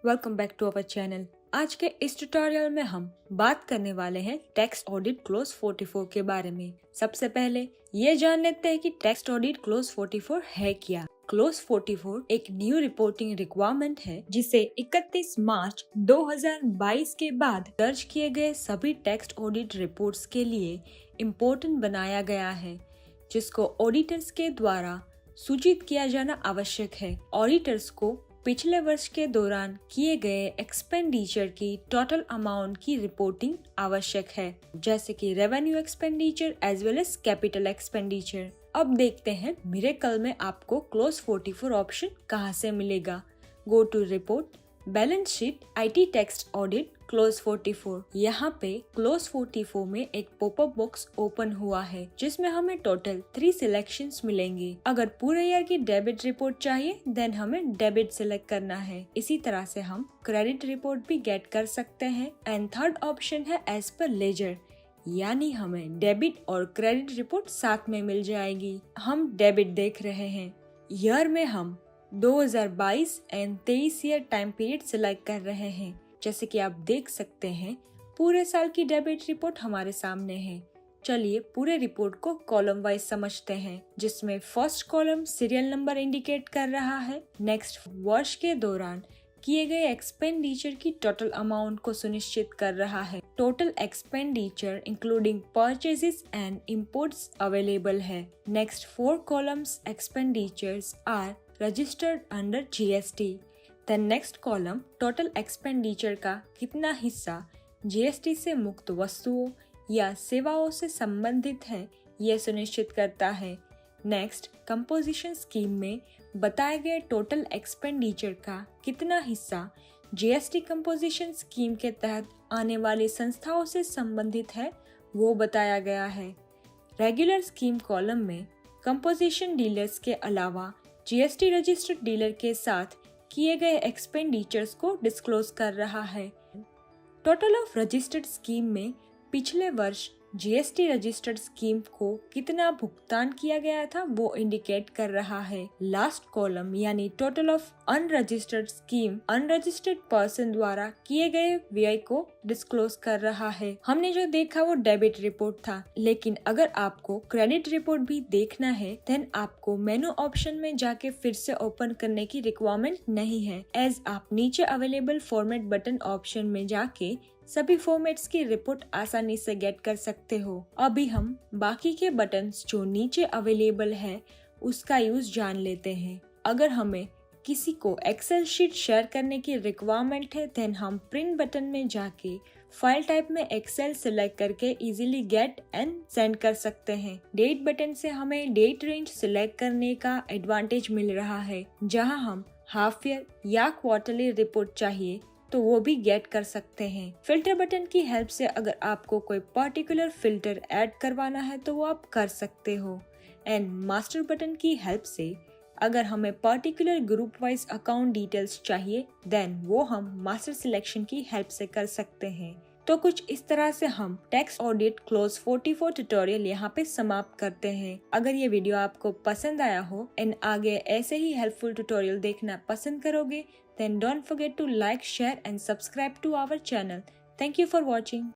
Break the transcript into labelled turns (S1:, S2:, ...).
S1: Welcome back to our channel. आज के इस ट्यूटोरियल में हम बात करने वाले हैं टैक्स ऑडिट क्लोज 44 के बारे में। सबसे पहले ये जान लेते हैं कि टैक्स ऑडिट क्लोज 44 है क्या। क्लोज 44 एक न्यू रिपोर्टिंग रिक्वायरमेंट है जिसे 31 मार्च 2022 के बाद दर्ज किए गए सभी टैक्स ऑडिट रिपोर्ट्स के लिए इम्पोर्टेंट बनाया गया है, जिसको ऑडिटर्स के द्वारा सूचित किया जाना आवश्यक है। ऑडिटर्स को पिछले वर्ष के दौरान किए गए एक्सपेंडिचर की टोटल अमाउंट की रिपोर्टिंग आवश्यक है, जैसे कि revenue expenditure as well as capital expenditure. अब देखते हैं मिरेकल में आपको क्लोज 44 ऑप्शन कहां से मिलेगा। Go to report, balance sheet, IT tax audit, clause 44। यहाँ पे क्लोज 44 में एक पॉपअप बॉक्स ओपन हुआ है जिसमें हमें टोटल 3 सिलेक्शंस मिलेंगे। अगर पूरे ईयर की डेबिट रिपोर्ट चाहिए देन हमें डेबिट सिलेक्ट करना है। इसी तरह से हम क्रेडिट रिपोर्ट भी गेट कर सकते हैं। एंड थर्ड ऑप्शन है एज पर लेजर, यानी हमें डेबिट और क्रेडिट रिपोर्ट साथ में मिल जाएगी। हम डेबिट देख रहे हैं। ईयर में हम 2022 and 23 year time period select कर रहे हैं। जैसे कि आप देख सकते हैं पूरे साल की डेबिट रिपोर्ट हमारे सामने है। चलिए पूरे रिपोर्ट को कॉलम वाइज समझते हैं, जिसमें first column serial number indicate कर रहा है। नेक्स्ट वर्ष के दौरान किए गए एक्सपेंडिचर की टोटल अमाउंट को सुनिश्चित कर रहा है। Total expenditure including purchases and imports available है। Next 4 columns expenditures are registered under GST। The next column total expenditure का कितना हिस्सा GST से मुक्त वस्तुओं या सेवाओं से संबंधित है, यह सुनिश्चित करता है। नेक्स्ट कंपोजिशन स्कीम में बताए गए टोटल एक्सपेंडिचर का कितना हिस्सा GST कंपोजिशन स्कीम के तहत आने वाली संस्थाओं से संबंधित है, वो बताया गया है। रेगुलर स्कीम कॉलम में कंपोजिशन डीलर्स के अलावा GST रजिस्टर्ड डीलर के साथ किए गए एक्सपेंडिचर्स को डिस्क्लोज कर रहा है। टोटल ऑफ रजिस्टर्ड स्कीम में पिछले वर्ष GST रजिस्टर्ड स्कीम को कितना भुगतान किया गया था वो इंडिकेट कर रहा है। लास्ट कॉलम यानी total of unregistered scheme unregistered person द्वारा किए गए व्यय को डिस्क्लोज कर रहा है। हमने जो देखा वो डेबिट रिपोर्ट था, लेकिन अगर आपको क्रेडिट रिपोर्ट भी देखना है देन आपको मेनू ऑप्शन में जाके फिर से ओपन करने की रिक्वायरमेंट नहीं है, एज आप नीचे अवेलेबल फॉर्मेट बटन ऑप्शन में जाके सभी फॉर्मेट्स की रिपोर्ट आसानी से गेट कर सकते हो। अभी हम बाकी के बटन्स जो नीचे अवेलेबल है उसका यूज जान लेते हैं। अगर हमें किसी को एक्सेल शीट शेयर करने की रिक्वायरमेंट है देन हम प्रिंट बटन में जाके फाइल टाइप में एक्सेल सिलेक्ट करके इजीली गेट एंड सेंड कर सकते हैं। डेट बटन से हमें डेट रेंज सिलेक्ट करने का एडवांटेज मिल रहा है। जहां हम हाफ ईयर या क्वार्टरली रिपोर्ट चाहिए तो वो भी गेट कर सकते हैं। फिल्टर बटन की हेल्प से अगर आपको कोई पर्टिकुलर फिल्टर ऐड करवाना है तो वो आप कर सकते हो। एंड मास्टर बटन की हेल्प से अगर हमें particular group wise account details चाहिए देन वो हम मास्टर सिलेक्शन की हेल्प से कर सकते हैं। तो कुछ इस तरह से हम टैक्स ऑडिट क्लोज 44 ट्यूटोरियल यहाँ पे समाप्त करते हैं। अगर ये वीडियो आपको पसंद आया हो एंड आगे ऐसे ही हेल्पफुल ट्यूटोरियल देखना पसंद करोगे then don't forget to like, share and subscribe to our channel. Thank you for watching.